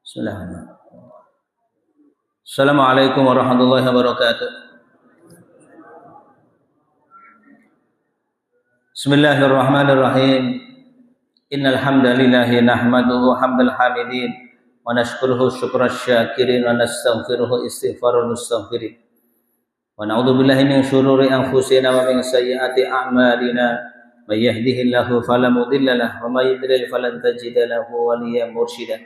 Bismillahirrahmanirrahim. Assalamualaikum warahmatullahi wabarakatuh. Bismillahirrahmanirrahim. Innal hamdalillahi nahmaduhu hamdal hamidin wa nashkuruhu syukras syakirin wa nastaghfiruhu istighfarul mustaghfirin. Wa na'udzu billahi min syururi anfusina wa min sayyiati a'malina. May yahdihillahu fala mudilla lahu wa may yudlil falan tajida lahu waliyyan mursyida.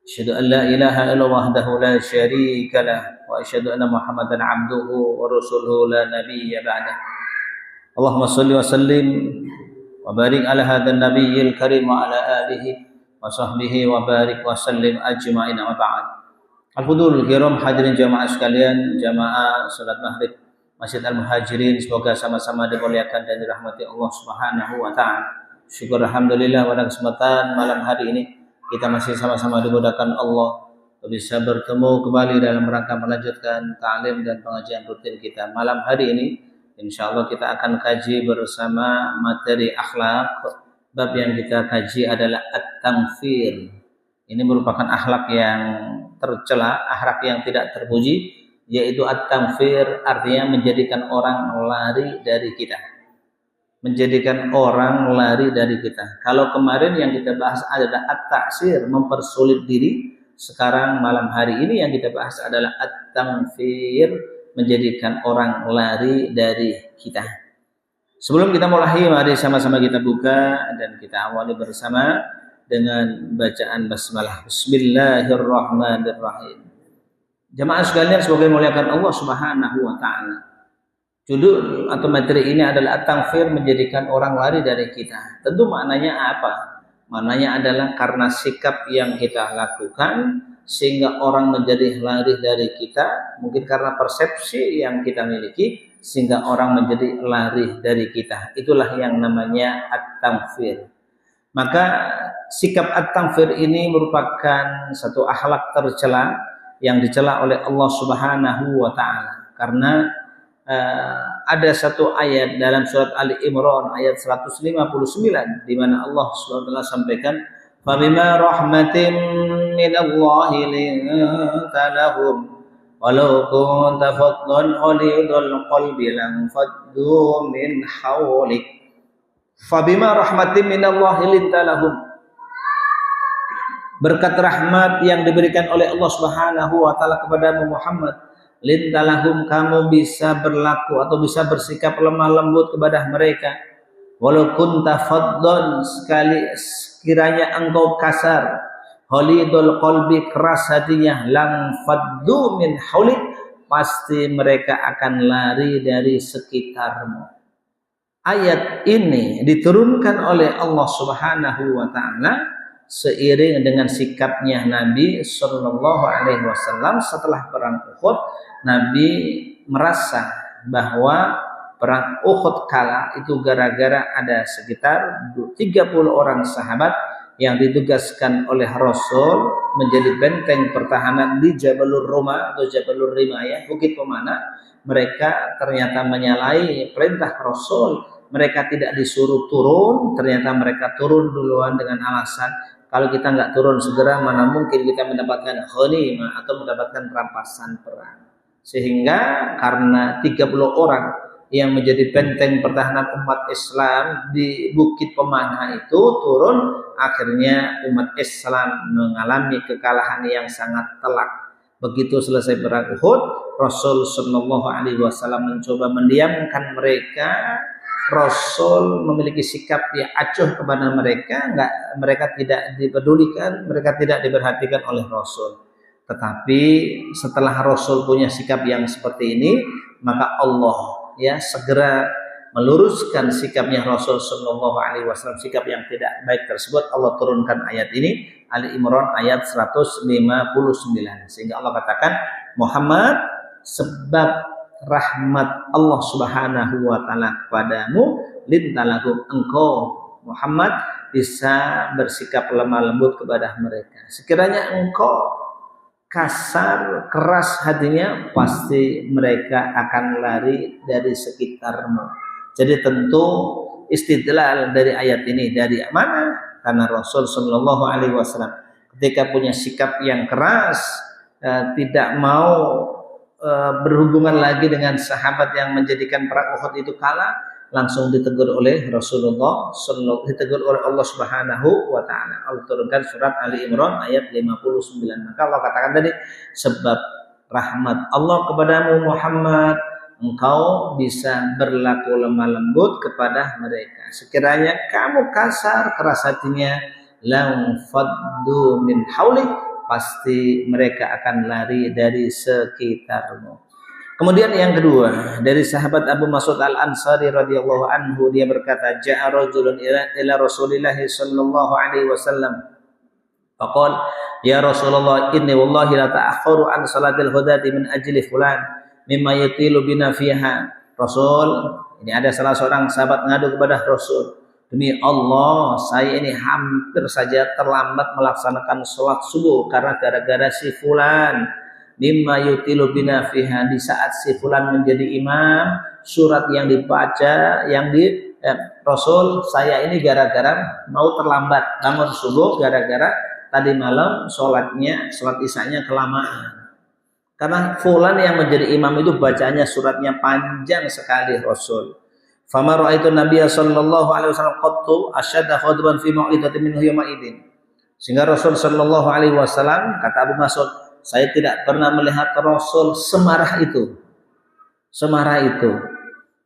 Asyhadu an la ilaha illallah wahdahu la syarika lah wa asyhadu anna Muhammadan 'abduhu wa rasuluhu la nabiyya ba'dah. Allahumma shalli wa sallim wa barik ala hadzal nabiyil karim wa ala alihi wa sahbihi wa barik wa sallim ajma'in wa ba'd. Al-hudurul kiram, hadirin jamaah sekalian, jamaah salat maghrib Masjid Al-Muhajirin, semoga sama-sama dimuliakan dan dirahmati Allah Subhanahu wa taala. Syukur alhamdulillah pada kesempatan malam hari ini kita masih sama-sama dimudahkan Allah bisa bertemu kembali dalam rangka melanjutkan ta'lim dan pengajian rutin kita. Malam hari ini insyaallah kita akan kaji bersama materi akhlak. Bab yang kita kaji adalah at-tamfir. Ini merupakan akhlak yang tercela, akhlak yang tidak terpuji, yaitu at-tamfir, artinya menjadikan orang lari dari kita. Menjadikan orang lari dari kita. Kalau kemarin yang kita bahas adalah at-ta'sir, mempersulit diri, sekarang malam hari ini yang kita bahas adalah at-tamfir, menjadikan orang lari dari kita. Sebelum kita mulai, mari sama-sama kita buka dan kita awali bersama dengan bacaan basmalah. Bismillahirrahmanirrahim. Jamaah sekalian, semoga muliakan Allah Subhanahu wa taala. Judul atau materi ini adalah at-tamfir, menjadikan orang lari dari kita. Tentu maknanya apa? Maknanya adalah karena sikap yang kita lakukan sehingga orang menjadi lari dari kita, mungkin karena persepsi yang kita miliki sehingga orang menjadi lari dari kita. Itulah yang namanya at-tamfir. Maka sikap at-tamfir ini merupakan satu akhlak tercela yang dicela oleh Allah Subhanahu wa taala. Karena ada satu ayat dalam surat Ali Imran ayat 159 di mana Allah Subhanahu wa taala sampaikan, "Fabima rahmatin minallahi linta lahum walau kunta faddan ghalidhal qalbi lam faddu min hawlik." Fabima rahmatin minallahi linta lahum, berkat rahmat yang diberikan oleh Allah Subhanahu wa taala kepada Muhammad, lintalahum, kamu bisa berlaku atau bisa bersikap lemah lembut kepada mereka. Walau kunta faddon, sekiranya engkau kasar, ghalidul qalbi, keras hatinya, lam faddu min haulik, pasti mereka akan lari dari sekitarmu. Ayat ini diturunkan oleh Allah Subhanahu wa taala seiring dengan sikapnya Nabi Shallallahu Alaihi Wasallam setelah perang Uhud. Nabi merasa bahwa perang Uhud kalah itu gara-gara ada sekitar 30 orang sahabat yang ditugaskan oleh Rasul menjadi benteng pertahanan di Jabalur Ruma atau Jabalur Rimayah, Bukit Pemanah. Mereka ternyata menyalahi perintah Rasul. Mereka tidak disuruh turun, ternyata mereka turun duluan dengan alasan, kalau kita nggak turun segera, mana mungkin kita mendapatkan ghanimah atau mendapatkan rampasan perang. Sehingga karena 30 orang yang menjadi benteng pertahanan umat Islam di Bukit Pemanah itu turun, akhirnya umat Islam mengalami kekalahan yang sangat telak. Begitu selesai perang Uhud, Rasul Shallallahu Alaihi Wasallam mencoba mendiamkan mereka. Rasul memiliki sikap yang acuh kepada mereka, mereka tidak dipedulikan, mereka tidak diperhatikan oleh Rasul. Tetapi setelah Rasul punya sikap yang seperti ini, maka Allah segera meluruskan sikapnya Rasul Shallallahu Alaihi Wasallam, sikap yang tidak baik tersebut. Allah turunkan ayat ini, Ali Imran ayat 159, sehingga Allah katakan, Muhammad, sebab rahmat Allah Subhanahu wa taala kepadamu, lintalahum, engkau Muhammad bisa bersikap lemah lembut kepada mereka. Sekiranya engkau kasar, keras hatinya, pasti mereka akan lari dari sekitarmu. Jadi tentu istidlal dari ayat ini dari mana? Karena Rasul Shallallahu Alaihi Wasallam ketika punya sikap yang keras, tidak mau berhubungan lagi dengan sahabat yang menjadikan perang Uhud itu kalah, langsung ditegur oleh Rasulullah, ditegur oleh Allah Subhanahu wa taala. Allah turunkan surat Ali Imran ayat 59. Maka Allah katakan tadi, sebab rahmat Allah kepadamu Muhammad, engkau bisa berlaku lemah lembut kepada mereka. Sekiranya kamu kasar, keras hatinya, lam faddu min haulik, pasti mereka akan lari dari sekitarmu. Kemudian yang kedua, dari sahabat Abu Mas'ud Al-Ansari radhiyallahu anhu, dia berkata, ja'a rajulun ila Rasulillah sallallahu alaihi wasallam. Faqala, ya Rasulullah, inni wallahi la ta'akhkharu an salatil ghadati min ajli fulan mimma yatilu bina fiha. Rasul, ini ada salah seorang sahabat ngadu kepada Rasul, demi Allah, saya ini hampir saja terlambat melaksanakan sholat subuh karena gara-gara si fulan. Mimma yutilu bina fiha, di saat si fulan menjadi imam, surat yang dibaca, Rasul, saya ini gara-gara mau terlambat bangun subuh, gara-gara tadi malam sholat isanya kelamaan. Karena fulan yang menjadi imam itu bacanya suratnya panjang sekali Rasul. Fama ra'aitu Nabiya sallallahu alaihi wasallam qattu asyadda khadban fi mau'idatin minhu yawma idzin. Sehingga Rasul sallallahu alaihi wasallam, kata Abu Mas'ud, saya tidak pernah melihat Rasul semarah itu. Semarah itu.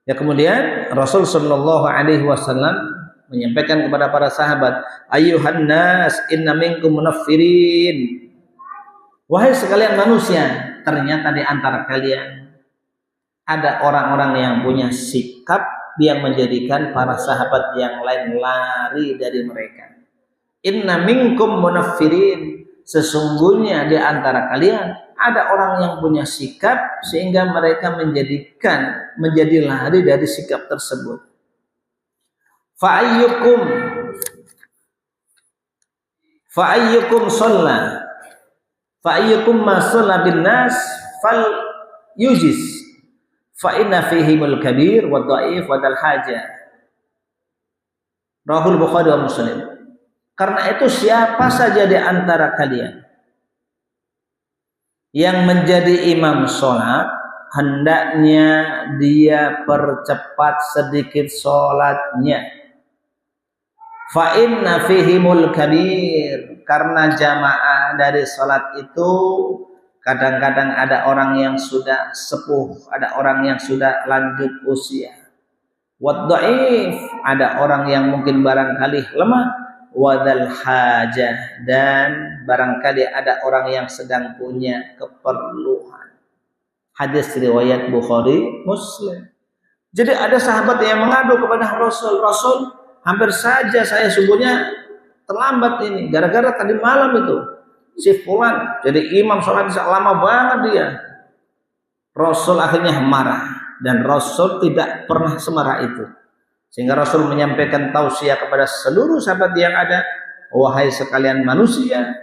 Ya, kemudian Rasul sallallahu alaihi wasallam menyampaikan kepada para sahabat, ayyuhan nas inna minkum munaffirin. Wahai sekalian manusia, ternyata di antara kalian ada orang-orang yang punya sikap yang menjadikan para sahabat yang lain lari dari mereka. Inna minkum munaffirin, sesungguhnya di antara kalian ada orang yang punya sikap sehingga mereka menjadi lari dari sikap tersebut. Fa'ayyukum ma shalla bin nas fal yujiz fa inna fihimul kabir wa dhaif wa dal haja. Rahul Bukhari wa Muslim. Karena itu siapa saja di antara kalian yang menjadi imam sholat, hendaknya dia percepat sedikit sholatnya. Fa inna fihimul kabir, karena jamaah dari sholat itu kadang-kadang ada orang yang sudah sepuh, ada orang yang sudah lanjut usia. Wadhaif, ada orang yang mungkin barangkali lemah. Wadal hajah, dan barangkali ada orang yang sedang punya keperluan. Hadis riwayat Bukhari Muslim. Jadi ada sahabat yang mengadu kepada Rasul, Rasul, hampir saja saya subuhnya terlambat ini gara-gara tadi malam itu si fulan jadi imam sholat lama banget dia. Rasul akhirnya marah, dan Rasul tidak pernah semarah itu. Sehingga Rasul menyampaikan tausiah kepada seluruh sahabat yang ada, wahai sekalian manusia,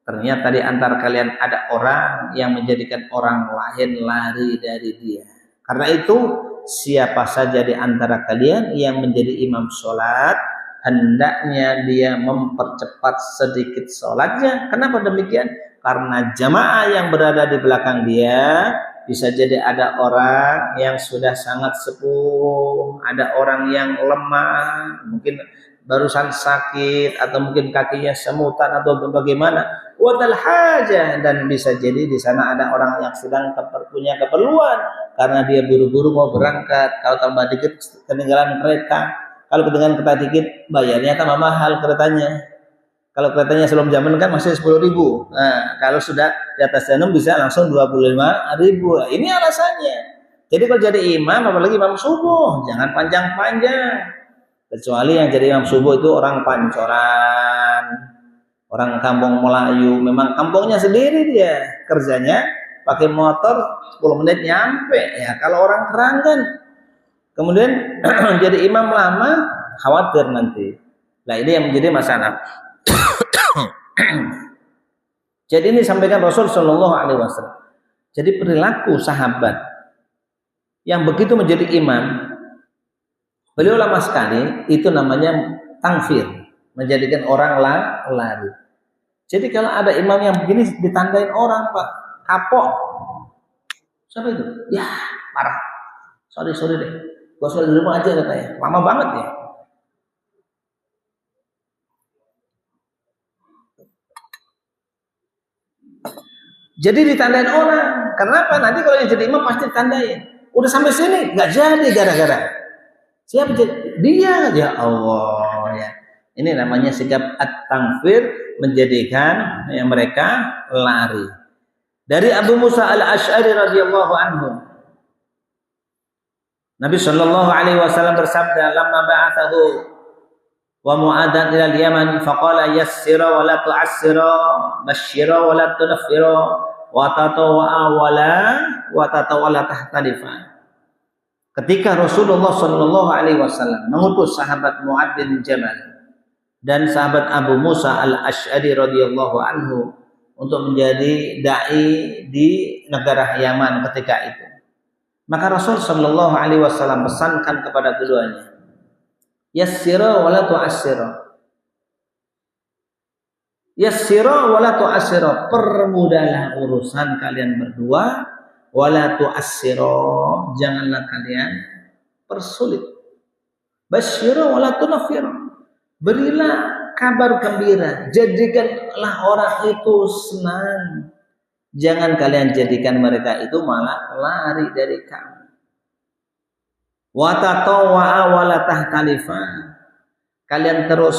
ternyata di antara kalian ada orang yang menjadikan orang lain lari dari dia. Karena itu, siapa saja di antara kalian yang menjadi imam sholat, hendaknya dia mempercepat sedikit sholatnya. Kenapa demikian? Karena jamaah yang berada di belakang dia, bisa jadi ada orang yang sudah sangat sepuh, ada orang yang lemah, mungkin barusan sakit, atau mungkin kakinya semutan atau bagaimana. Wadal hajah, dan bisa jadi di sana ada orang yang sedang punya keperluan karena dia buru-buru mau berangkat. Kalau tambah dikit ketinggalan kereta, kalau ketinggalan kereta dikit bayarnya tambah mahal keretanya. Kalau keretanya sebelum zaman kan masih 10.000. Nah, kalau sudah di atas jam bisa langsung 25.000. Nah, ini alasannya. Jadi kalau jadi imam, apalagi imam subuh, jangan panjang-panjang. Kecuali yang jadi imam subuh itu orang pancoran, orang kampung Melayu, memang kampungnya sendiri dia, kerjanya pakai motor 10 menit nyampe. Ya, kalau orang Keranggan kemudian jadi imam lama, khawatir nanti. Nah, ini yang menjadi masalah. Jadi ini sampaikan Rasul Shallallahu Alaihi Wasallam. Jadi perilaku sahabat yang begitu menjadi imam, beliau lama sekali itu namanya tangfir, menjadikan orang lari. Jadi kalau ada imam yang begini ditandain orang, Pak, kapok. Siapa itu? Ya, parah. Sorry deh. Gua sholat di rumah aja katanya. Lama banget ya. Jadi ditandain orang. Kenapa? Nanti kalau yang jadi imam pasti ditandain. Udah sampai sini nggak jadi gara-gara. Siapa jadi? Dia. Ya Allah ya. Ini namanya sikap at-tangfir, menjadikan yang mereka lari. Dari Abu Musa al-Ash'ari radhiyallahu anhu, Nabi Shallallahu Alaihi Wasallam bersabda, "Lamma ba'athahu wa Mu'adan ila al-Yaman, faqala yassira wa la tu'assira, basyira wa la tunaffira, wa tatawala tahtalifa." Ketika Rasulullah Shallallahu Alaihi Wasallam mengutus sahabat Mu'ad bin Jabal dan sahabat Abu Musa al-Ash'ari radhiyallahu anhu untuk menjadi dai di negara Yaman ketika itu, maka Rasul Shallallahu Alaihi Wasallam pesankan kepada keduanya, yassira wa la tu'assira, yassira wa la tu'assira, permudahlah urusan kalian berdua, wa la tu'assira, janganlah kalian persulit, basyira wa la tunaffira, berilah kabar gembira, jadikanlah orang itu senang. Jangan kalian jadikan mereka itu malah lari dari kamu. Wa tatawwa'a wa la tahtalifa, kalian terus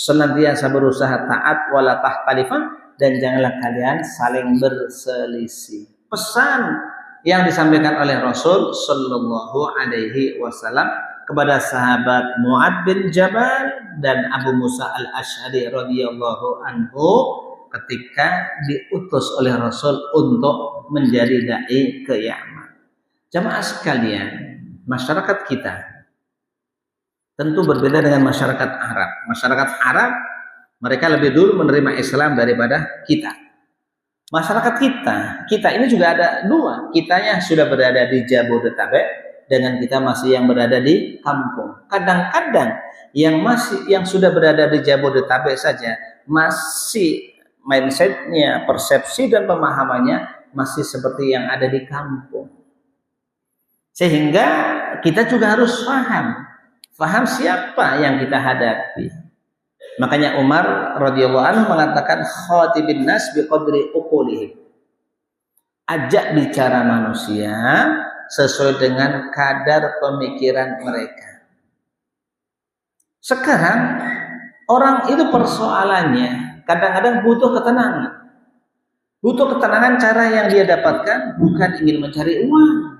senantiasa berusaha taat, wa la tahtalifa, dan janganlah kalian saling berselisih. Pesan yang disampaikan oleh Rasul Shallallahu Alaihi Wasallam kepada sahabat Mu'ad bin Jabal dan Abu Musa al-Ash'ari radhiyallahu anhu ketika diutus oleh Rasul untuk menjadi dai ke Yaman. Jamaah sekalian, masyarakat kita tentu berbeda dengan masyarakat Arab. Masyarakat Arab mereka lebih dulu menerima Islam daripada kita. Masyarakat kita ini juga ada dua. Kitanya sudah berada di Jabodetabek dengan kita masih yang berada di kampung. Kadang-kadang yang sudah berada di Jabodetabek saja masih mindsetnya, persepsi dan pemahamannya masih seperti yang ada di kampung. Sehingga kita juga harus paham siapa yang kita hadapi. Makanya Umar radhiyallahu anhu mengatakan, khatibin nas biqadri uqulihim, ajak bicara manusia sesuai dengan kadar pemikiran mereka. Sekarang orang itu persoalannya kadang-kadang butuh ketenangan. Butuh ketenangan, cara yang dia dapatkan bukan ingin mencari uang,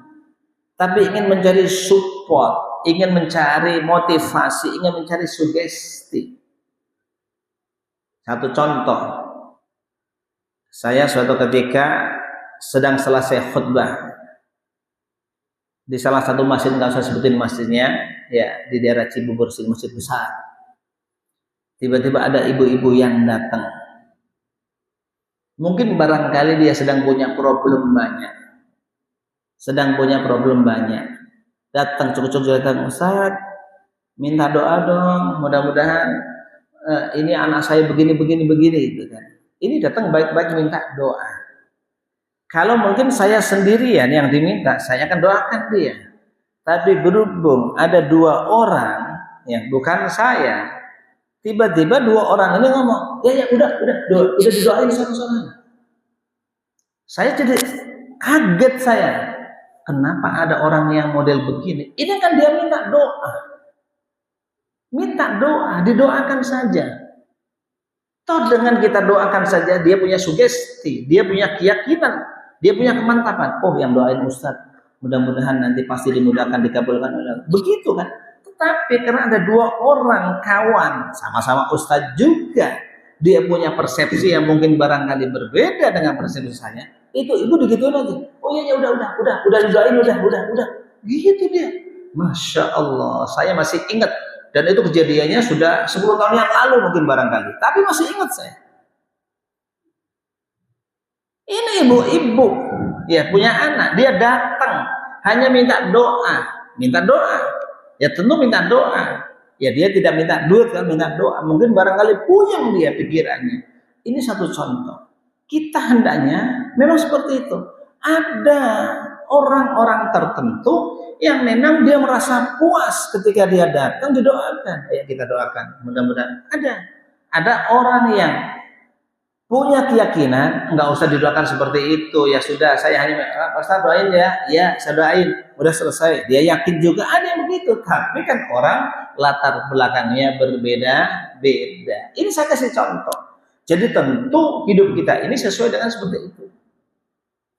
tapi ingin mencari support, ingin mencari motivasi, ingin mencari sugesti. Satu contoh, saya suatu ketika sedang selesai khutbah di salah satu masjid, nggak usah sebutin masjidnya, ya di daerah Cibubur, masjid besar. Tiba-tiba ada ibu-ibu yang datang. Mungkin barangkali dia sedang punya problem banyak. Datang cukup-cukup datang, Ustaz, minta doa dong, mudah-mudahan ini anak saya begini gitu kan. Ini datang baik-baik minta doa. Kalau mungkin saya sendirian yang diminta, saya akan doakan dia. Tapi berhubung ada dua orang, ya bukan saya, tiba-tiba dua orang ini ngomong, ya udah didoain sama-sama. Saya jadi kaget saya. Kenapa ada orang yang model begini? Ini kan dia minta doa. Didoakan saja. Toh dengan kita doakan saja, dia punya sugesti, dia punya keyakinan, dia punya kemantapan. Oh, yang doain Ustaz, mudah-mudahan nanti pasti dimudahkan, dikabulkan oleh Allah. Begitu kan? Tetapi karena ada dua orang kawan, sama-sama Ustaz juga, dia punya persepsi yang mungkin barangkali berbeda dengan persepsi saya. Itu ibu digituin aja. Oh iya udah didoain, udah. Gitu dia. Masya Allah, saya masih ingat. Dan itu kejadiannya sudah 10 tahun yang lalu mungkin barangkali. Tapi masih ingat saya. Ini ibu-ibu ya punya anak, dia datang hanya minta doa, ya tentu minta doa. Ya dia tidak minta duit kan, minta doa. Mungkin barangkali puyeng dia pikirannya. Ini satu contoh. Kita hendaknya memang seperti itu. Ada orang-orang tertentu yang memang dia merasa puas ketika dia datang didoakan. Ya kita doakan, mudah-mudahan ada orang yang punya keyakinan, nggak usah didoakan seperti itu, ya sudah saya hanya Ustaz doain ya saya doain, udah selesai. Dia yakin juga ada yang begitu, tapi kan orang latar belakangnya berbeda-beda. Ini saya kasih contoh. Jadi tentu hidup kita ini sesuai dengan seperti itu.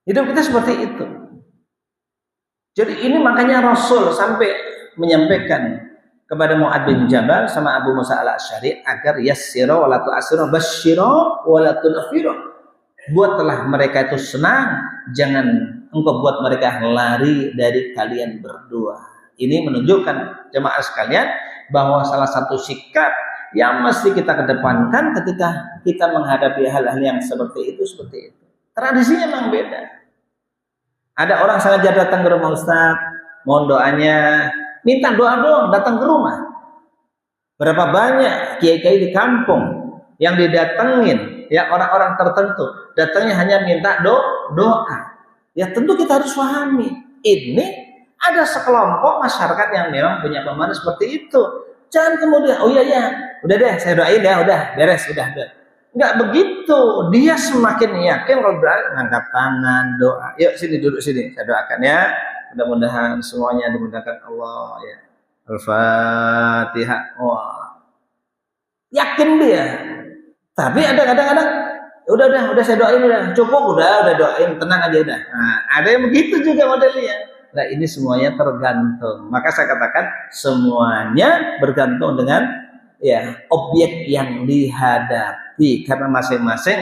Hidup kita seperti itu. Jadi ini makanya Rasul sampai menyampaikan kepada Mu'adz bin Jabal sama Abu Musa al-Asy'ari agar yassira wa la tu'assira basyira wa la tunfira. Buatlah mereka itu senang, jangan engkau buat mereka lari dari kalian berdua. Ini menunjukkan jemaah sekalian bahwa salah satu sikap yang mesti kita kedepankan ketika kita menghadapi hal-hal yang seperti itu. Tradisinya memang beda. Ada orang sengaja datang ke rumah Ustaz, mohon doanya, minta doa doang, datang ke rumah. Berapa banyak kiai-kiai di kampung yang didatengin, ya orang-orang tertentu, datangnya hanya minta doa. Ya tentu kita harus pahami, ini ada sekelompok masyarakat yang memang punya pemahaman seperti itu. Jangan kemudian, oh iya, udah deh, saya doain ya, udah beres, udah. Enggak begitu, dia semakin yakin kalau ngangkat tangan, doa. Yuk sini, duduk sini, saya doakan ya. Mudah-mudahan semuanya dimudahkan Allah ya. Al-Fatihah. Wah. Yakin dia. Tapi ada kadang-kadang udah saya doain udah cukup, udah doain, tenang aja udah. Nah, ada yang begitu juga modelnya. Nah, ini semuanya tergantung. Maka saya katakan semuanya bergantung dengan ya objek yang dihadapi, karena masing-masing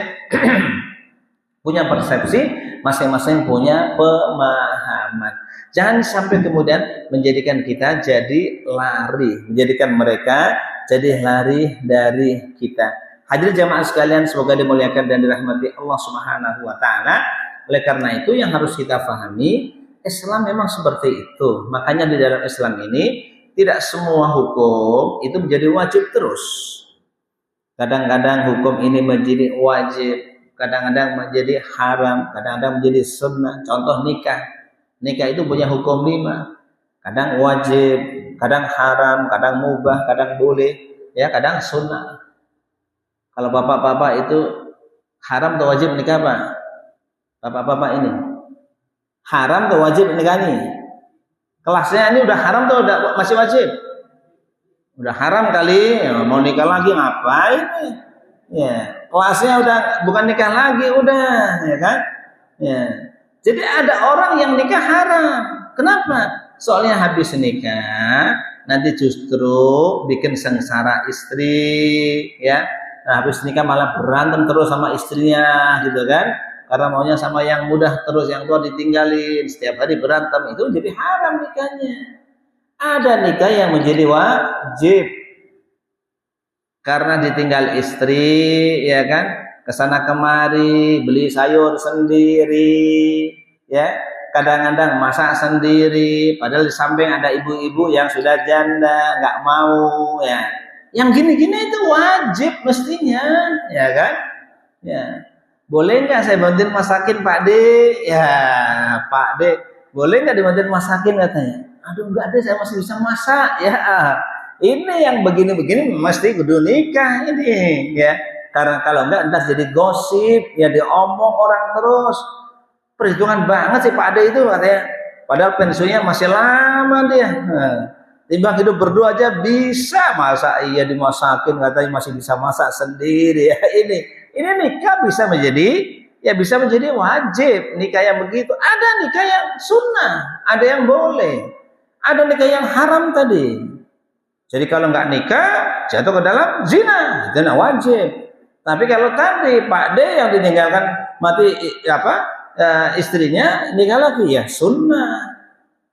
punya persepsi, masing-masing punya pemahaman. Jangan sampai kemudian menjadikan kita jadi lari, menjadikan mereka jadi lari dari kita. Hadirin jamaah sekalian, semoga dimuliakan dan dirahmati Allah Subhanahu wa taala. Oleh karena itu yang harus kita pahami, Islam memang seperti itu. Makanya di dalam Islam ini tidak semua hukum itu menjadi wajib terus. Kadang-kadang hukum ini menjadi wajib, kadang-kadang menjadi haram, kadang-kadang menjadi sunnah. Contoh nikah. Nikah itu punya hukum 5. Kadang wajib, kadang haram, kadang mubah, kadang boleh, ya kadang sunnah. Kalau bapak-bapak itu haram atau wajib nikah Pak? Bapak-bapak ini haram atau wajib nikah nih? Kelasnya ini udah haram atau udah masih wajib? Udah haram kali, ya, mau nikah lagi ngapain? Ya, kelasnya udah bukan nikah lagi, udah, ya kan? Ya. Jadi ada orang yang nikah haram. Kenapa? Soalnya habis nikah nanti justru bikin sengsara istri, ya. Nah, habis nikah malah berantem terus sama istrinya, gitu kan? Karena maunya sama yang mudah terus, yang tua ditinggalin, setiap hari berantem, itu jadi haram nikahnya. Ada nikah yang menjadi wajib karena ditinggal istri, ya kan? Kesana kemari, beli sayur sendiri, ya. Kadang-kadang masak sendiri, padahal di samping ada ibu-ibu yang sudah janda, nggak mau, ya. Yang gini-gini itu wajib mestinya, ya kan? Ya. Boleh nggak saya bantuin masakin Pak De? Ya, Pak De, boleh nggak dibantuin masakin katanya? Aduh enggak deh, saya masih bisa masak, ya. Ini yang begini-begini mesti kudu nikah ini, ya. Karena kalau enggak ntar jadi gosip, ya diomong orang terus. Perhitungan banget sih Pak De itu katanya. Padahal pensiunnya masih lama dia. Timbang hidup berdua aja bisa masak, iya dimasakin katanya masih bisa masak sendiri, ya. Ini nikah bisa menjadi wajib. Nikah yang begitu, ada nikah yang sunnah, ada yang boleh, ada nikah yang haram tadi. Jadi kalau nggak nikah jatuh ke dalam zina, zina wajib. Tapi kalau tadi Pak D yang ditinggalkan mati istrinya nikah lagi, ya sunnah.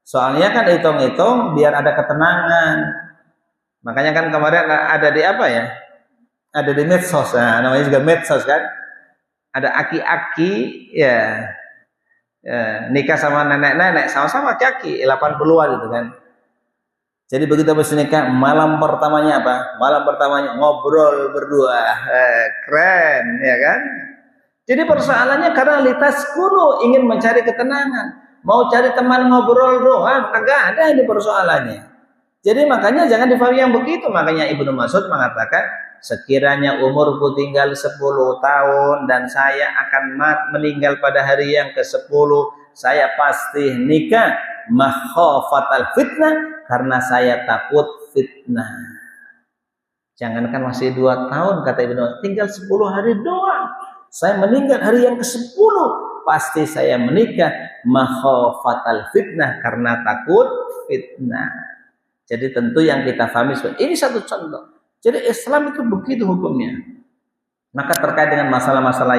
Soalnya kan hitung-hitung biar ada ketenangan. Makanya kan kemarin ada di apa ya? Ada di medsos, nah, namanya juga medsos kan. ada aki-aki ya, nikah sama nenek-nenek sama-sama aki-aki 80-an gitu kan. Jadi begitu habis nikah, malam pertamanya apa? Malam pertamanya ngobrol berdua. Keren ya kan? Jadi persoalannya karena litas kuno ingin mencari ketenangan. Mau cari teman ngobrol doang, kagak ada ini persoalannya. Jadi makanya jangan difahami yang begitu. Makanya Ibnu Mas'ud mengatakan, sekiranya umurku tinggal 10 tahun dan saya akan meninggal pada hari yang ke-10, saya pasti nikah makhafatal fitnah, karena saya takut fitnah. Jangankan masih 2 tahun kata Ibnu Mas'ud, tinggal 10 hari doang saya meninggal hari yang ke-10, pasti saya menikah makhafatal fitnah, karena takut fitnah. Jadi tentu yang kita pahami ini satu contoh. Jadi Islam itu begitu hukumnya. Maka terkait dengan masalah-masalah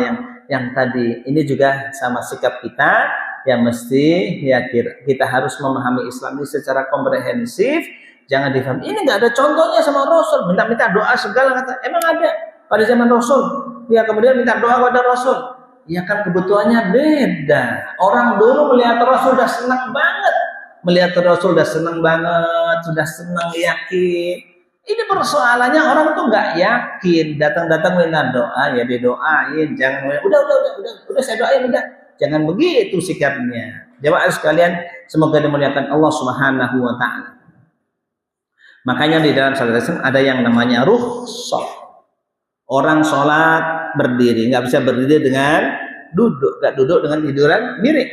yang tadi, ini juga sama sikap kita yang mesti ya kita harus memahami Islam ini secara komprehensif. Jangan difahami ini nggak ada contohnya sama Rasul, minta-minta doa segala kata. Emang ada pada zaman Rasul? Ya kemudian minta doa kepada Rasul. Ya kan kebutuhannya beda. Orang dulu melihat Rasul sudah senang banget, melihat Rasul sudah senang banget, sudah senang yakin. Ini persoalannya orang tuh nggak yakin, datang-datang minta doa ya didoain, jangan udah saya doain udah, jangan begitu sikapnya. Jemaah sekalian, semoga dimuliakan Allah Subhanahu wa taala. Makanya di dalam salat ada yang namanya rukhsah. Orang sholat berdiri, nggak bisa berdiri dengan duduk, nggak duduk dengan tiduran miring.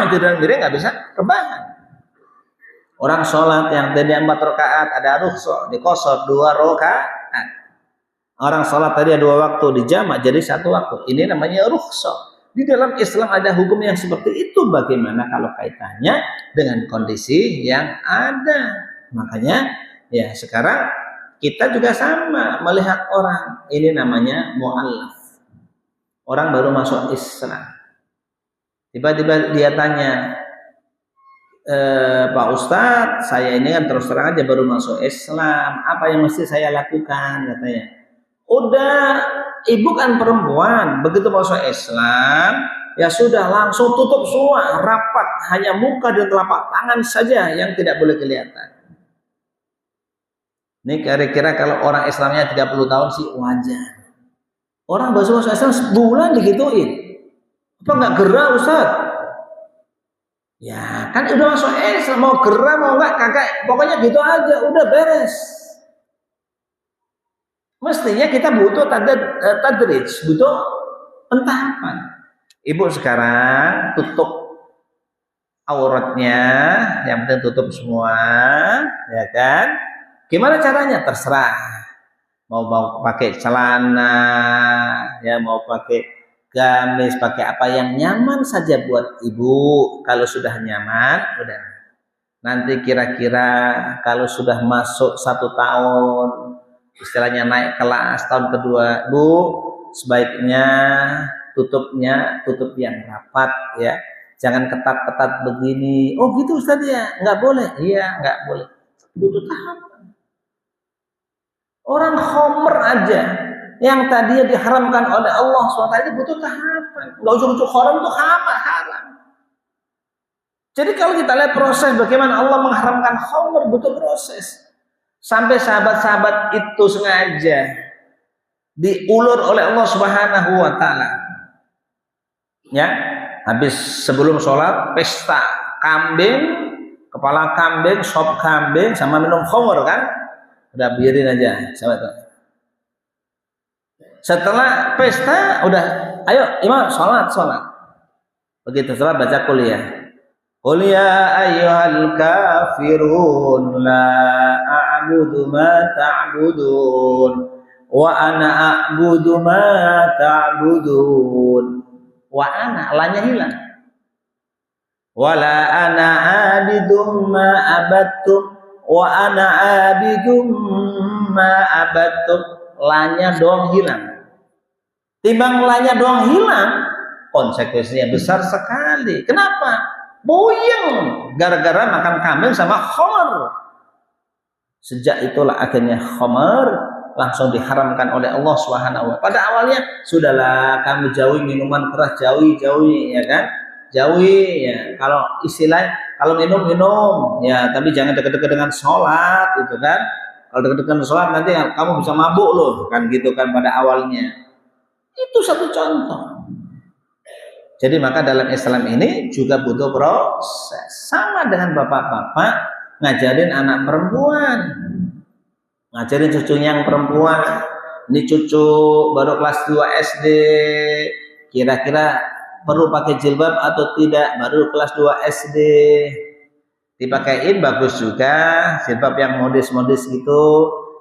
Tiduran miring nggak bisa rebahan. Orang sholat yang tadi 4 rakaat ada rukhsah, dikosor 2 rakaat. Orang sholat tadi 2 waktu dijamak jadi 1 waktu. Ini namanya rukhsah. Di dalam Islam ada hukum yang seperti itu. Bagaimana kalau kaitannya dengan kondisi yang ada? Makanya ya sekarang kita juga sama melihat orang. Ini namanya mu'allaf. Orang baru masuk Islam. Tiba-tiba dia tanya, Pak Ustadz, saya ini kan terus terang aja baru masuk Islam, apa yang mesti saya lakukan? Katanya, udah, ibu kan perempuan, begitu masuk Islam, ya sudah langsung tutup semua, rapat, hanya muka dan telapak tangan saja yang tidak boleh kelihatan. Ini kira-kira kalau orang Islamnya 30 tahun sih wajar. Orang baru masuk Islam sebulan digituin, apa nggak gerah Ustadz? Ya kan udah masuk Islam, mau gerah mau enggak kagak, pokoknya gitu aja, udah beres. Mestinya kita butuh tadrij, butuh pentahapan. Ibu sekarang tutup auratnya, yang penting tutup semua, ya kan? Gimana caranya? Terserah. Mau pakai celana, ya mau pakai gamis, pakai apa yang nyaman saja buat ibu. Kalau sudah nyaman, udah. Nanti kira-kira kalau sudah masuk 1 tahun, istilahnya naik kelas tahun kedua, Bu, sebaiknya tutup yang rapat ya. Jangan ketat-ketat begini. Oh gitu Ustaz ya? Nggak boleh? Iya, nggak boleh. Butuh tahapan. Orang khomer aja yang tadinya diharamkan oleh Allah SWT butuh tahapan. Nggak ujuk-ujuk haram itu haram. Jadi kalau kita lihat proses bagaimana Allah mengharamkan khamr, butuh proses. Sampai sahabat-sahabat itu sengaja diulur oleh Allah Subhanahu wa taala. Ya, habis sebelum sholat pesta kambing, kepala kambing, sop kambing sama minum khamr kan? Udah biarin aja, sahabat. Setelah pesta udah, ayo imam sholat. Begitu sholat baca kuliah. Qul ya ayyuhal kafirun la a'budu ma ta'budun wa ana a'budu ma ta'budun. Wa ana lanya hilang. Wala ana abidum ma abattum wa ana abidum ma abattum. Lanya doang hilang. Timbang lanya doang hilang, konsekuensinya besar sekali. Kenapa? Boyang gara-gara makan kambing sama khamr. Sejak itulah akhirnya khamr langsung diharamkan oleh Allah Subhanahu wa. Pada awalnya sudahlah kamu jauhi minuman keras, jauhi ya kan? Jauhi ya. Kalau istilah kalau minum ya, tapi jangan dekat-dekat dengan sholat itu kan. Kalau dekat-dekat dengan sholat nanti kamu bisa mabuk loh kan gitu kan pada awalnya. Itu satu contoh. Jadi maka dalam Islam ini juga butuh proses. Sama dengan bapak-bapak ngajarin anak perempuan, ngajarin cucunya yang perempuan. Ini cucu baru kelas 2 SD, kira-kira perlu pakai jilbab atau tidak? Baru kelas 2 SD, dipakein bagus juga jilbab yang modis-modis gitu,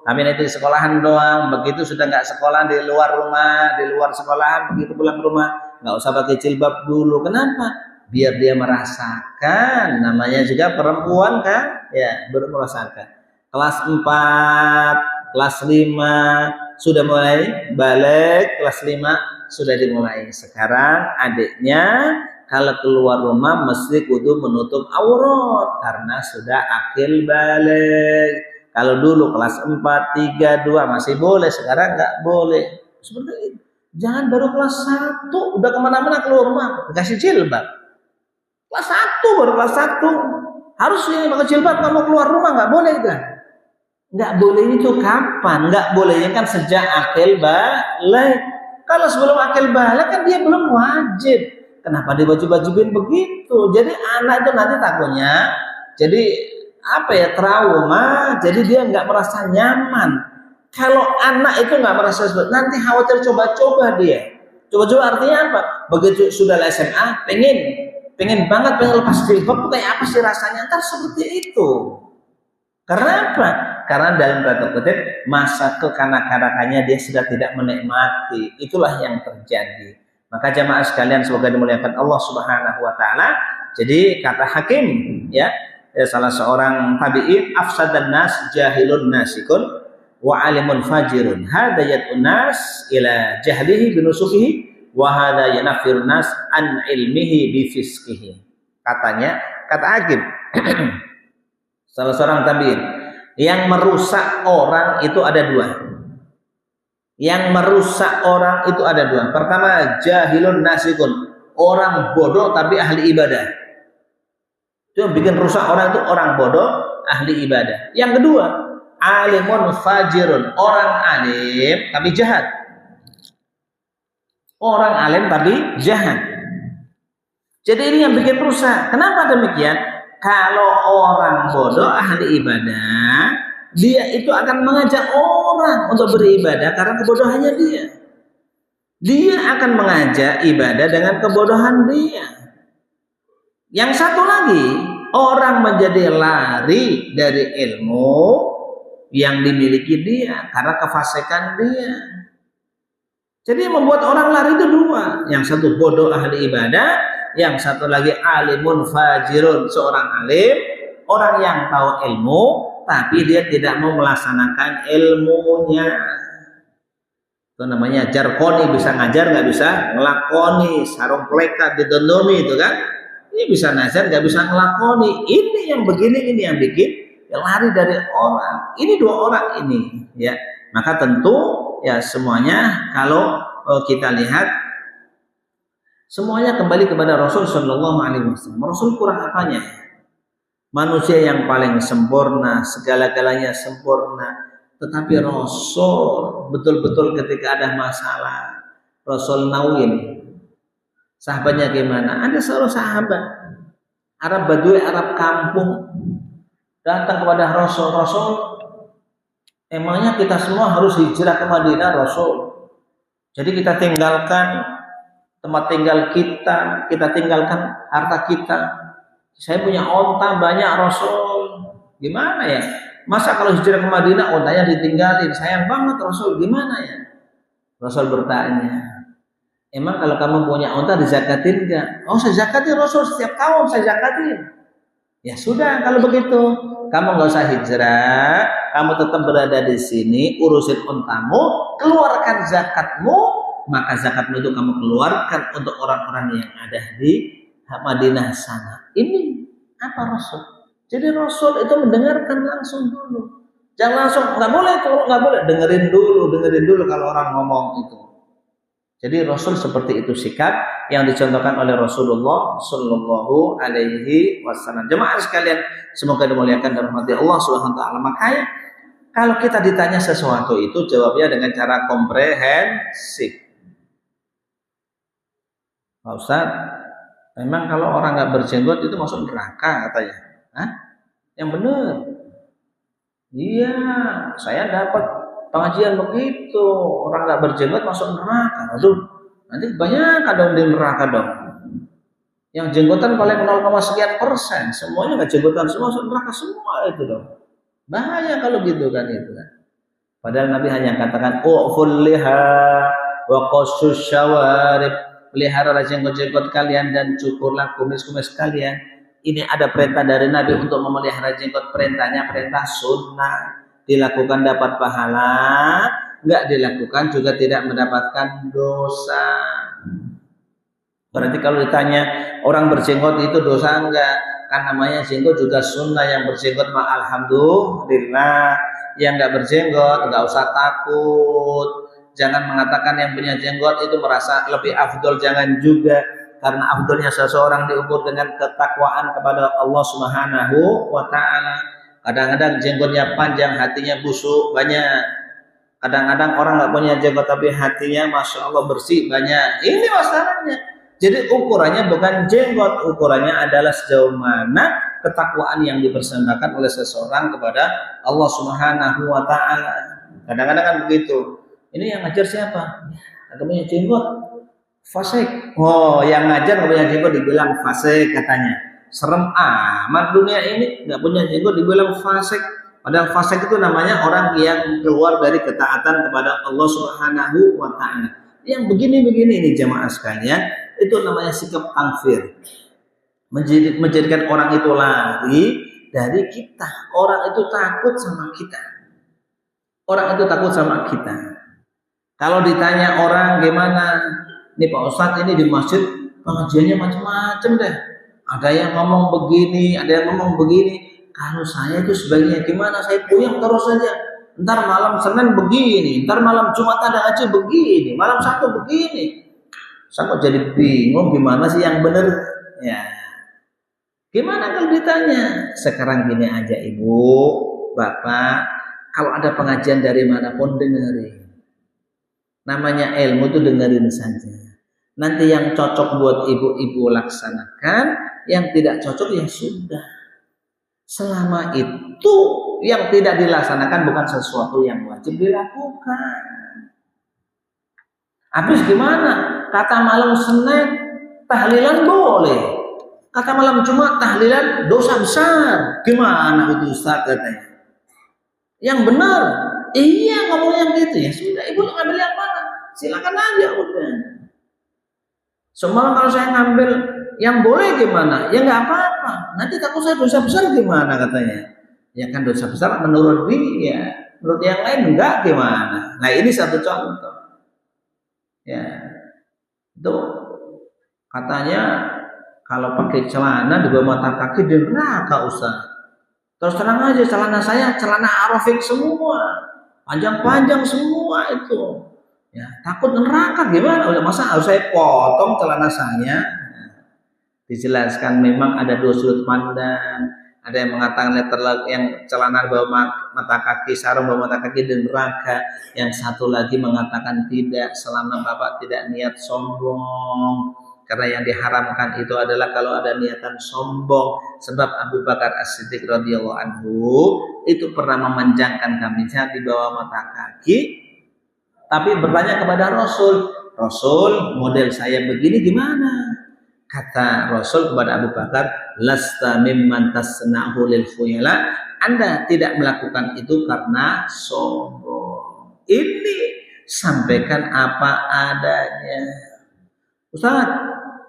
tapi nanti di sekolahan doang. Begitu sudah nggak sekolah, di luar rumah, di luar sekolahan, begitu pulang ke rumah nggak usah pakai jilbab dulu. Kenapa? Biar dia merasakan, namanya juga perempuan kan ya, baru merasakan. Kelas 4, kelas 5 sudah mulai balik, kelas 5 sudah dimulai. Sekarang adiknya kalau keluar rumah mesti kudu menutup aurat karena sudah akil balik. Kalau dulu kelas 4, 3, 2 masih boleh, sekarang nggak boleh. Seperti itu. Jangan baru kelas 1 udah kemana-mana keluar rumah dikasih jilbab. Kelas 1 baru kelas 1 harus ini pakai jilbab, kamu keluar rumah nggak boleh kan? Nggak boleh itu kapan? Nggak bolehnya kan sejak akil balik. Kalau sebelum akil balik kan dia belum wajib. Kenapa diwajib-wajibin begitu? Jadi anak itu nanti takutnya jadi apa ya, trauma. Jadi dia nggak merasa nyaman. Kalau anak itu nggak merasa nanti khawatir coba-coba dia. Coba-coba artinya apa? Begitu sudah SMA, pengen banget pengen lepas jilbab, kayak apa sih rasanya? Ntar seperti itu. Karena apa? Karena dalam tanda kutip masa kekanak-kanakannya dia sudah tidak menikmati. Itulah yang terjadi. Maka jamaah sekalian semoga dimuliakan Allah Subhanahu wa taala. Jadi kata Hakim ya, salah seorang tabi'in, afsadan nas jahilun nasikun wa alimun fajirun. Hada yad'un nas ila jahlihi binusukihi wa hada yanafirun nas an ilmihi bifisqihi. Katanya, kata Hakim salah seorang tabi'in, yang merusak orang itu ada dua. Yang merusak orang itu ada dua. Pertama, jahilun nasikun, orang bodoh tapi ahli ibadah. Itu yang bikin rusak orang itu orang bodoh ahli ibadah. Yang kedua, alimun fajirun, orang alim tapi jahat. Orang alim tapi jahat. Jadi ini yang bikin rusak. Kenapa demikian? Kalau orang bodoh ahli ibadah, dia itu akan mengajak orang untuk beribadah karena kebodohannya dia. Dia akan mengajak ibadah dengan kebodohan dia. Yang satu lagi, orang menjadi lari dari ilmu yang dimiliki dia karena kefasikan dia. Jadi yang membuat orang lari itu dua. Yang satu bodoh ahli ibadah, yang satu lagi alimun fajirun, seorang alim, orang yang tahu ilmu tapi dia tidak mau melaksanakan ilmunya. Itu namanya jarkoni, bisa ngajar nggak bisa ngelakoni, sarung plekat didondomi itu kan. Ini bisa ngajar nggak bisa ngelakoni. Ini yang begini, ini yang bikin lari dari orang. Ini dua orang ini ya. Maka tentu ya semuanya kalau kita lihat semuanya kembali kepada Rasul Shallallahu Alaihi Wasallam. Rasul kurang apanya? Manusia yang paling sempurna, segala-galanya sempurna. Tetapi Rasul betul-betul ketika ada masalah, Rasul nawin. Sahabatnya gimana? Ada seorang sahabat Arab Badui, Arab kampung, datang kepada Rasul. Rasul, emangnya kita semua harus hijrah ke Madinah, Rasul? Jadi kita tinggalkan tempat tinggal kita tinggalkan harta kita. Saya punya onta banyak, Rasul. Gimana ya? Masa kalau hijrah ke Madinah ontanya ditinggalin? Sayang banget, Rasul. Gimana ya? Rasul bertanya, emang kalau kamu punya onta dizakatin enggak? Oh, saya zakatin, Rasul. Setiap tahun saya zakatin. Ya sudah, kalau begitu kamu nggak usah hijrah, kamu tetap berada di sini, urusin ontamu, keluarkan zakatmu, maka zakatmu itu kamu keluarkan untuk orang-orang yang ada di Madinah sana. Ini apa Rasul? Jadi Rasul itu mendengarkan langsung dulu. Jangan langsung nggak boleh, kalau nggak boleh, dengerin dulu kalau orang ngomong itu. Jadi Rasul seperti itu sikap yang dicontohkan oleh Rasulullah Shallallahu Alaihi Wasallam. Jemaah sekalian, semoga dimuliakan dan dirahmati Allah Subhanahu Wa Taala. Makanya kalau kita ditanya sesuatu itu jawabnya dengan cara komprehensif. Pak Ustaz, memang kalau orang nggak berjenggot itu masuk neraka katanya. Hah? Yang benar. Iya, saya dapat pengajian begitu. Orang nggak berjenggot masuk neraka. Aduh, nanti banyak kadang di neraka dong. Yang jenggotan paling 0, sekian persen. Semuanya nggak jenggotan semua masuk neraka semua itu dong. Bahaya kalau gitu kan itu kan. Padahal Nabi hanya katakan u'ful liha wa qassus syawarib. Peliharalah jenggot-jenggot kalian dan cukurlah kumis-kumis kalian. Ini ada perintah dari Nabi untuk memelihara jenggot. Perintahnya perintah sunnah, dilakukan dapat pahala, enggak dilakukan juga tidak mendapatkan dosa. Berarti kalau ditanya orang berjenggot itu dosa enggak? Kan namanya jenggot juga sunnah. Yang berjenggot mah alhamdulillah, yang enggak berjenggot enggak usah takut. Jangan mengatakan yang punya jenggot itu merasa lebih afdol, jangan juga. Karena afdolnya seseorang diukur dengan ketakwaan kepada Allah Subhanahu wa Ta'ala. Kadang-kadang jenggotnya panjang, hatinya busuk, banyak. Kadang-kadang orang nggak punya jenggot tapi hatinya Masya Allah bersih, banyak. Ini masalahnya. Jadi ukurannya bukan jenggot, ukurannya adalah sejauh mana ketakwaan yang dipersembahkan oleh seseorang kepada Allah Subhanahu wa Ta'ala. Kadang-kadang kan begitu. Ini yang ngajar siapa? Nggak punya jenggot, fasik. Oh, yang ngajar nggak punya jenggot dibilang fasik katanya. Serem amat dunia ini, nggak punya jenggot dibilang fasik. Padahal fasik itu namanya orang yang keluar dari ketaatan kepada Allah Subhanahu wa Ta'ala. Yang begini-begini ini jamaah sekalian, itu namanya sikap takfir. Menjadikan orang itu lari dari kita. Orang itu takut sama kita. Orang itu takut sama kita. Kalau ditanya orang gimana, nih Pak Ustadz ini di masjid pengajiannya macam-macam deh. Ada yang ngomong begini, ada yang ngomong begini. Kalau saya itu sebaiknya gimana? Saya puyeng terus saja. Ntar malam Senin begini, ntar malam Jumat ada aja begini, malam Sabtu begini. Saya kok jadi bingung gimana sih yang benar? Ya, gimana kalau ditanya? Sekarang gini aja Ibu, Bapak, kalau ada pengajian dari manapun dengerin. Namanya ilmu itu dengerin saja. Nanti yang cocok buat ibu-ibu laksanakan, yang tidak cocok ya sudah. Selama itu yang tidak dilaksanakan bukan sesuatu yang wajib dilakukan. Habis gimana? Kata malam Senin tahlilan boleh. Kata malam Jumat tahlilan dosa besar. Gimana itu Ustaz katanya? Yang benar, iya ngomong yang gitu ya sudah. Ibu ngambil yang mana? Silakan aja udah. Semalam kalau saya ngambil yang boleh gimana? Ya nggak apa-apa. Nanti takut saya dosa besar gimana katanya? Ya kan dosa besar menurut dia, menurut yang lain enggak gimana? Nah ini satu contoh. Ya, itu katanya kalau pakai celana di bawah mata kaki di neraka Ustaz. Terus terang aja celana saya celana arofik semua, panjang-panjang semua itu. Ya, takut neraka gimana? Udah masa harus saya potong celana saya? Dijelaskan memang ada dua sudut pandang. Ada yang mengatakan yang celana bawah mata kaki, sarung bawah mata kaki di neraka. Yang satu lagi mengatakan tidak, selama Bapak tidak niat sombong. Karena yang diharamkan itu adalah kalau ada niatan sombong. Sebab Abu Bakar As-Siddiq radhiyallahu anhu itu pernah memanjangkan kamisnya di bawah mata kaki. Tapi bertanya kepada Rasul, Rasul model saya begini gimana? Kata Rasul kepada Abu Bakar, lasta mimman tasna'hu lil khuyala. Anda tidak melakukan itu karena sombong. Ini sampaikan apa adanya. Ustaz,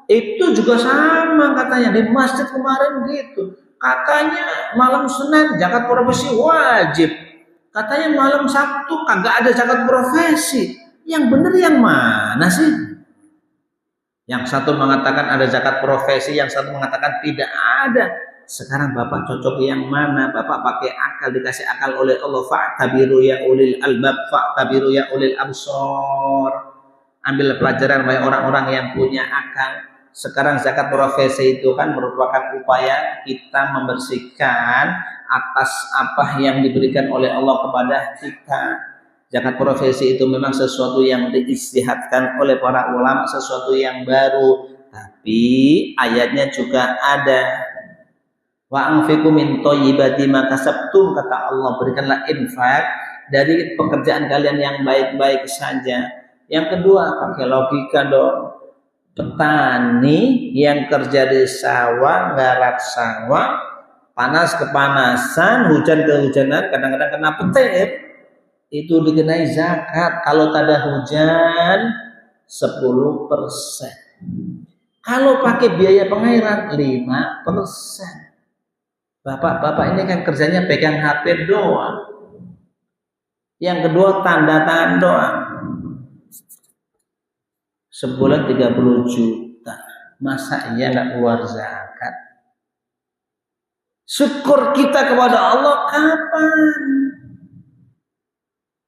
itu juga sama katanya di masjid kemarin gitu. Katanya malam Senin zakat profesi wajib. Katanya malam Sabtu kagak ada zakat profesi. Yang benar yang mana sih? Yang satu mengatakan ada zakat profesi, yang satu mengatakan tidak ada. Sekarang Bapak cocok yang mana? Bapak pakai akal, dikasih akal oleh Allah. Fa'tabiru ya ulil albab, fa'tabiru ya ulil absor. Ambil pelajaran banyak orang-orang yang punya akal. Sekarang zakat profesi itu kan merupakan upaya kita membersihkan atas apa yang diberikan oleh Allah kepada kita. Zakat profesi itu memang sesuatu yang diistihadkan oleh para ulama, sesuatu yang baru. Tapi ayatnya juga ada. Wa anfiqu min thayyibati ma kasabtum, kata Allah, berikanlah infak dari pekerjaan kalian yang baik-baik saja. Yang kedua, pakai logika dong. Petani yang kerja di sawah, garap sawah, panas kepanasan, hujan kehujanan, kadang-kadang kena petir, itu dikenai zakat. Kalau tak ada hujan 10%. Kalau pakai biaya pengairan 5%. Bapak-bapak ini kan kerjanya pegang HP doang. Yang kedua tanda tangan doang. Sebulan 30 juta. Masa iya nggak keluar zakat? Syukur kita kepada Allah kapan?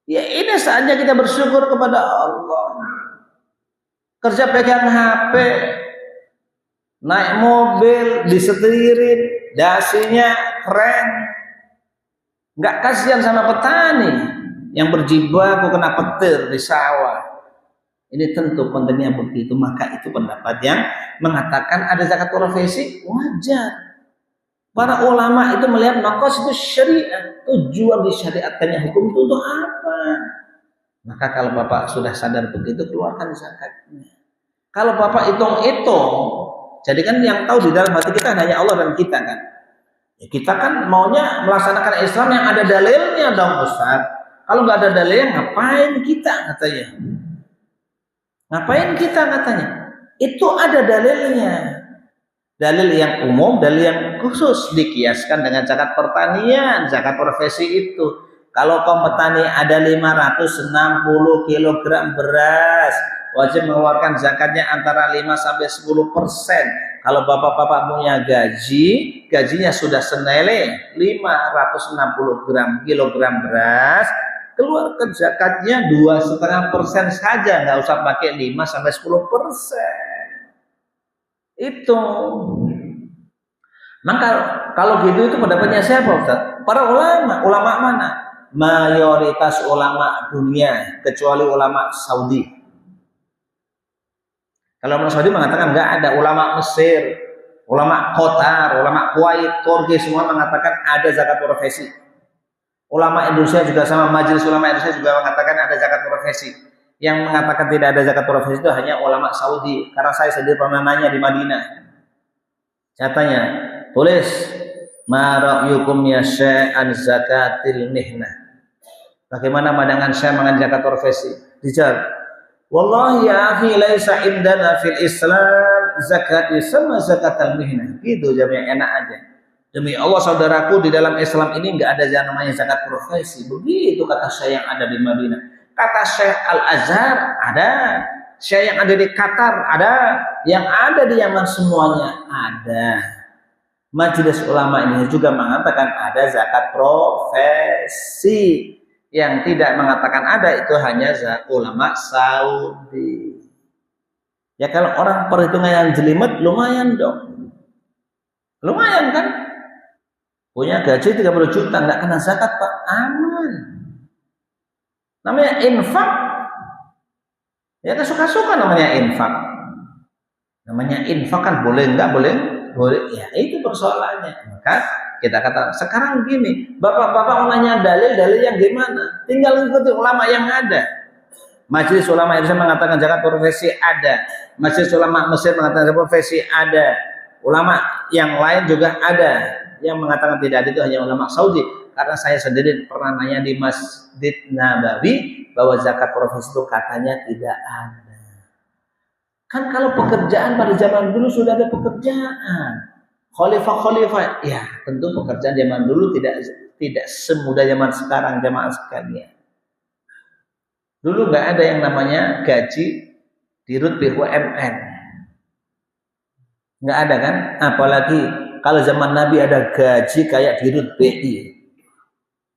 Ya ini saatnya kita bersyukur kepada Allah. Kerja pegang HP, naik mobil, disetirin, dasinya keren. Nggak kasihan sama petani yang berjibaku kena petir di sawah. Ini tentu kontennya begitu. Maka itu pendapat yang mengatakan ada zakat profesi wajar. Para ulama itu melihat maqasid itu syariat, tujuan disyariatkannya hukum itu untuk apa? Maka kalau Bapak sudah sadar begitu, keluarkan zakatnya. Kalau Bapak hitung-hitung, jadi kan yang tahu di dalam hati kita hanya Allah dan kita kan. Ya, kita kan maunya melaksanakan Islam yang ada dalilnya dong Ustaz. Kalau nggak ada dalilnya ngapain kita katanya? Ngapain kita katanya? Itu ada dalilnya. Dalil yang umum, dalil yang khusus, dikiaskan dengan zakat pertanian, zakat profesi itu. Kalau kaum petani ada 560 kg beras, wajib mengeluarkan zakatnya antara 5 sampai 10%. Kalau bapak-bapak punya gaji, gajinya sudah senilai 560 kilogram beras, keluarkan zakatnya 2,5% saja, nggak usah pakai 5 sampai 10%. Itu. Maka kalau gitu itu pendapatnya siapa Ustaz? Para ulama. Ulama mana? Mayoritas ulama dunia kecuali ulama Saudi. Kalau ulama Saudi mengatakan nggak ada. Ulama Mesir, ulama Qatar, ulama Kuwait, Turki semua mengatakan ada zakat profesi. Ulama Indonesia juga sama, Majelis Ulama Indonesia juga mengatakan ada zakat profesi. Yang mengatakan tidak ada zakat profesi itu hanya ulama Saudi. Karena saya sendiri pernah nanya di Madinah. Saya tanya, tulis ma ra'yukum ya syai'an zakatil mihnah. Bagaimana pandangan saya mengenai zakat profesi? Dijawab, wallahi ya akhi laisa indana fil Islam zakat sama zakatul mihnah. Gitu jawabnya, enak aja. Demi Allah saudaraku, di dalam Islam ini enggak ada yang namanya zakat profesi. Begitu kata saya yang ada di Madinah. Kata Syekh Al-Azhar ada, Syekh yang ada di Qatar ada, yang ada di Yaman semuanya ada. Majelis Ulama ini juga mengatakan ada zakat profesi. Yang tidak mengatakan ada itu hanya ulama Saudi. Ya kalau orang perhitungan yang jelimet lumayan dong. Lumayan kan? Punya gaji 30 juta nggak kena zakat Pak, aman. Namanya infak. Ya kan suka-suka namanya infak. Namanya infak kan boleh enggak boleh? Boleh. Ya itu persoalannya. Maka kita kata sekarang gini, bapak-bapak mau nanya dalil yang gimana? Tinggal ikuti ulama yang ada. Majelis Ulama Indonesia mengatakan zakat profesi ada. Majelis Ulama Mesir mengatakan zakat profesi ada. Ulama yang lain juga ada. Yang mengatakan tidak ada itu hanya ulama Saudi. Karena saya sendiri pernah nanya di Masjid Nabawi bahwa zakat profesi itu katanya tidak ada. Kan kalau pekerjaan pada zaman dulu sudah ada pekerjaan. Khalifah, ya tentu pekerjaan zaman dulu tidak semudah zaman sekarang jamaah sekalian. Dulu nggak ada yang namanya gaji dirut BUMN. Nggak ada kan? Apalagi Kalau zaman Nabi ada gaji kayak dirut BI.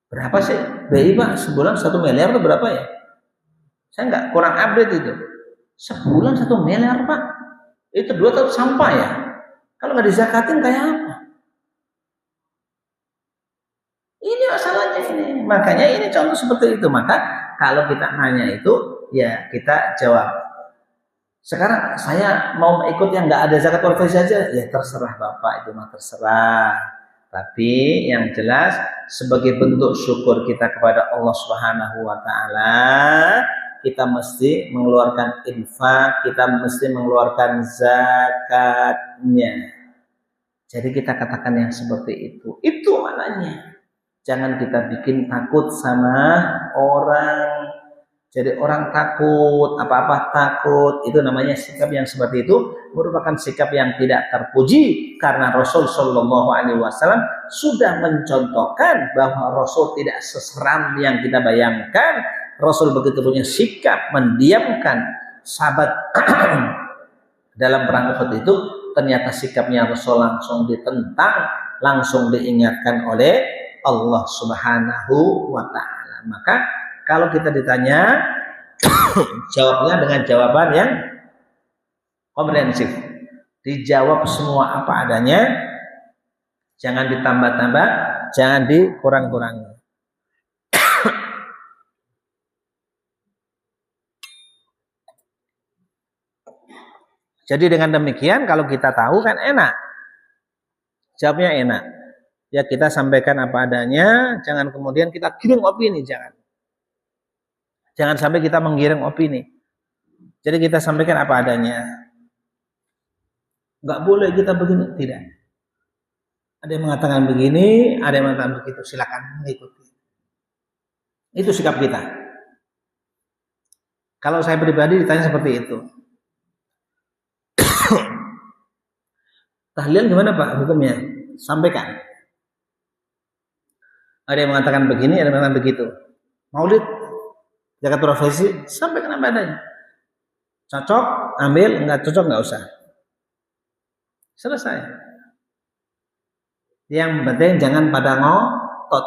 Berapa sih BI Pak? Sebulan 1 miliar atau berapa ya? Saya nggak kurang update itu. Sebulan 1 miliar Pak. Itu 2 tahun sampah ya. Kalau nggak dizakatin kayak apa? Ini masalahnya ini. Makanya ini contoh seperti itu. Maka kalau kita nanya itu, ya kita jawab. Sekarang saya mau ikut yang nggak ada zakat wal faiz saja, ya terserah Bapak, itu mah terserah. Tapi yang jelas sebagai bentuk syukur kita kepada Allah Subhanahu wa taala, kita mesti mengeluarkan infak, kita mesti mengeluarkan zakatnya. Jadi kita katakan yang seperti itu. Itu maknanya. Jangan kita bikin takut sama orang. Jadi orang takut, apa-apa takut. Itu namanya sikap yang seperti itu merupakan sikap yang tidak terpuji, karena Rasul Shallallahu Alaihi Wasallam sudah mencontohkan bahwa Rasul tidak seseram yang kita bayangkan. Rasul begitu punya sikap mendiamkan sahabat dalam perang Uhud itu. Ternyata sikapnya Rasul langsung ditentang, langsung diingatkan oleh Allah Subhanahu wa taala. Maka kalau kita ditanya, jawabnya dengan jawaban yang komprehensif. Dijawab semua apa adanya, jangan ditambah-tambah, jangan dikurang-kurangi. Jadi dengan demikian kalau kita tahu kan enak. Jawabnya enak. Ya kita sampaikan apa adanya, jangan kemudian kita giring opini, jangan. Jangan sampai kita menggiring opini. Jadi kita sampaikan apa adanya. Enggak boleh kita begini, tidak. Ada yang mengatakan begini, ada yang mengatakan begitu, silakan mengikuti. Itu sikap kita. Kalau saya pribadi ditanya seperti itu. Tahlilan gimana Pak hukumnya? Sampaikan. Ada yang mengatakan begini, ada yang mengatakan begitu. Maulid, zakat wal faiz, sampaikan apa adanya. Cocok, ambil, enggak cocok enggak usah. Selesai. Yang penting jangan pada ngotot.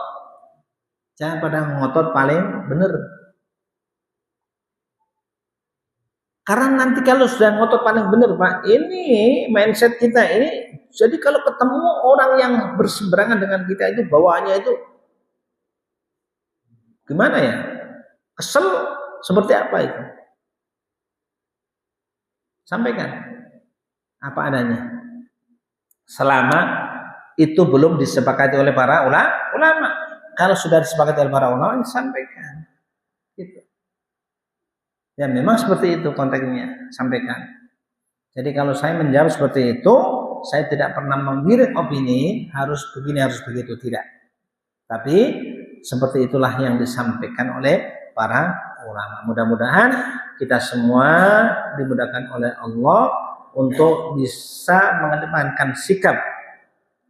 Jangan pada ngotot paling benar. Karena nanti kalau sudah ngotot paling benar Pak, ini mindset kita ini, jadi kalau ketemu orang yang berseberangan dengan kita itu bawaannya itu gimana ya? Kesel seperti apa itu? Sampaikan apa adanya. Selama itu belum disepakati oleh para ulama. Kalau sudah disepakati oleh para ulama, sampaikan. Gitu. Ya memang seperti itu konteksnya, sampaikan. Jadi kalau saya menjawab seperti itu, saya tidak pernah menggiring opini, harus begini, harus begitu, tidak. Tapi seperti itulah yang disampaikan oleh para ulama. Mudah-mudahan kita semua dimudahkan oleh Allah untuk bisa mengedepankan sikap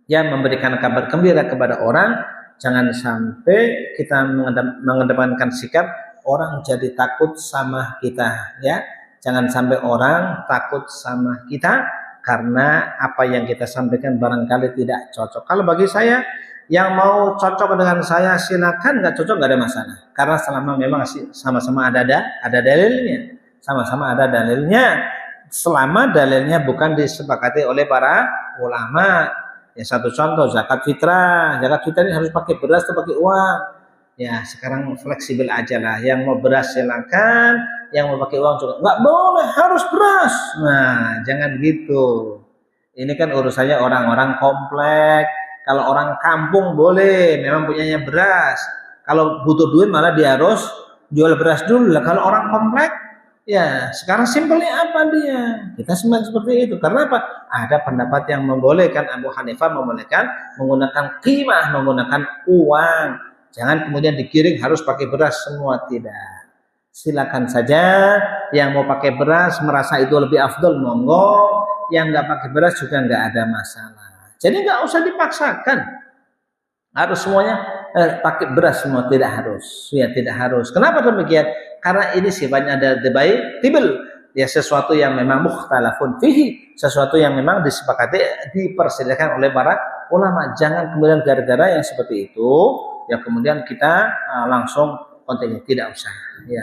yang memberikan kabar gembira kepada orang. Jangan sampai kita mengedepankan sikap orang jadi takut sama kita, ya. Jangan sampai orang takut sama kita karena apa yang kita sampaikan barangkali tidak cocok. Kalau bagi saya, yang mau cocok dengan saya silakan, nggak cocok nggak ada masalah. Karena selama memang sama-sama ada dalilnya, sama-sama ada dalilnya. Selama dalilnya bukan disepakati oleh para ulama. Ya satu contoh zakat fitrah ini harus pakai beras atau pakai uang. Ya sekarang fleksibel aja lah. Yang mau beras silakan, yang mau pakai uang juga. Nggak boleh, harus beras. Nah jangan gitu. Ini kan urusannya orang-orang komplek. Kalau orang kampung boleh, memang punyanya beras. Kalau butuh duit malah dia harus jual beras dulu lah. Kalau orang komplek, ya sekarang simpelnya apa dia? Kita seperti itu. Karena apa? Ada pendapat yang membolehkan, Abu Hanifah membolehkan menggunakan qimah, menggunakan uang. Jangan kemudian digiring harus pakai beras semua, tidak. Silakan saja yang mau pakai beras merasa itu lebih afdol, monggo. Yang nggak pakai beras juga nggak ada masalah. Jadi nggak usah dipaksakan. Harus semuanya pakai beras semua, tidak harus. Ya tidak harus. Kenapa demikian? Karena ini sifatnya ada debatable. ya sesuatu yang memang mukhtalafun fihi, sesuatu yang memang disepakati diperselisihkan oleh para ulama. Jangan kemudian gara-gara yang seperti itu ya kemudian kita langsung kontennya, tidak usah ya,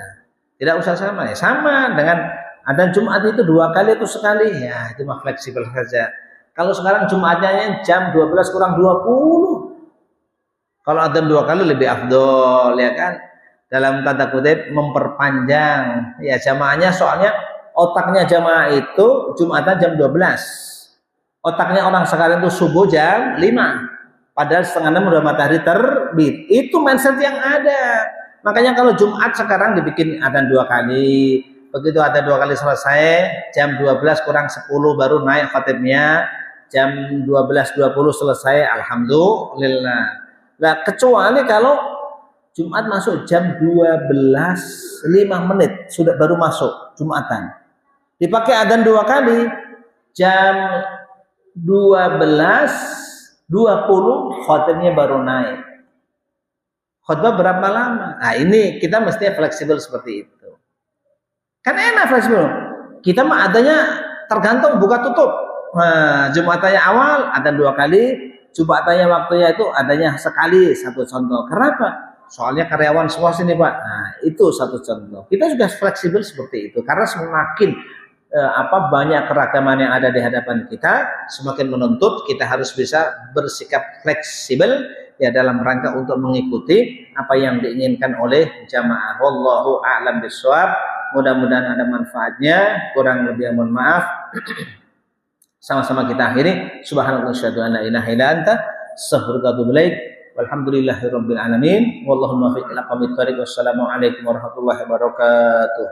tidak usah sama ya, sama dengan adzan Jumat itu 2 kali atau sekali ya, itu mah fleksibel saja. Kalau sekarang Jumatnya jam 12 kurang 20, kalau adzan 2 kali lebih afdol ya kan, dalam tanda kutip memperpanjang ya jamaahnya, soalnya otaknya jamaah itu Jumatan jam 12, otaknya orang sekarang itu subuh jam 5, padahal 5:30 udah matahari terbit. Itu mindset yang ada. Makanya kalau Jumat sekarang dibikin adzan 2 kali, begitu adzan 2 kali selesai jam 12 kurang 10 baru naik khatibnya, jam 12.20 selesai, alhamdulillah. Nah kecuali kalau Jumat masuk jam 12.05 sudah baru masuk Jumatan, dipakai adzan 2 kali jam 12.20 khotibnya baru naik. Khotbah berapa lama? Nah ini kita mestinya fleksibel seperti itu. Kan enak fleksibel. Kita mah adanya tergantung buka tutup. Nah, Jumatannya awal adzan 2 kali, Jumatannya waktunya itu adanya sekali, satu contoh. Kenapa? Soalnya karyawan semua sini Pak. Nah itu satu contoh. Kita juga fleksibel seperti itu karena semakin banyak keragaman yang ada di hadapan kita, semakin menuntut kita harus bisa bersikap fleksibel ya dalam rangka untuk mengikuti apa yang diinginkan oleh jamaah. Wallahu a'lam bishawab. Mudah-mudahan ada manfaatnya. Kurang lebih mohon maaf. Sama-sama kita akhiri. Subhanallah syahadu an la ilaha illa anta astaghfiruka wa atubu ilaik. Walhamdulillahirabbil alamin. Wallahu muwaffiq ila aqwamit thoriq. Wassalamualaikum warahmatullahi wabarakatuh.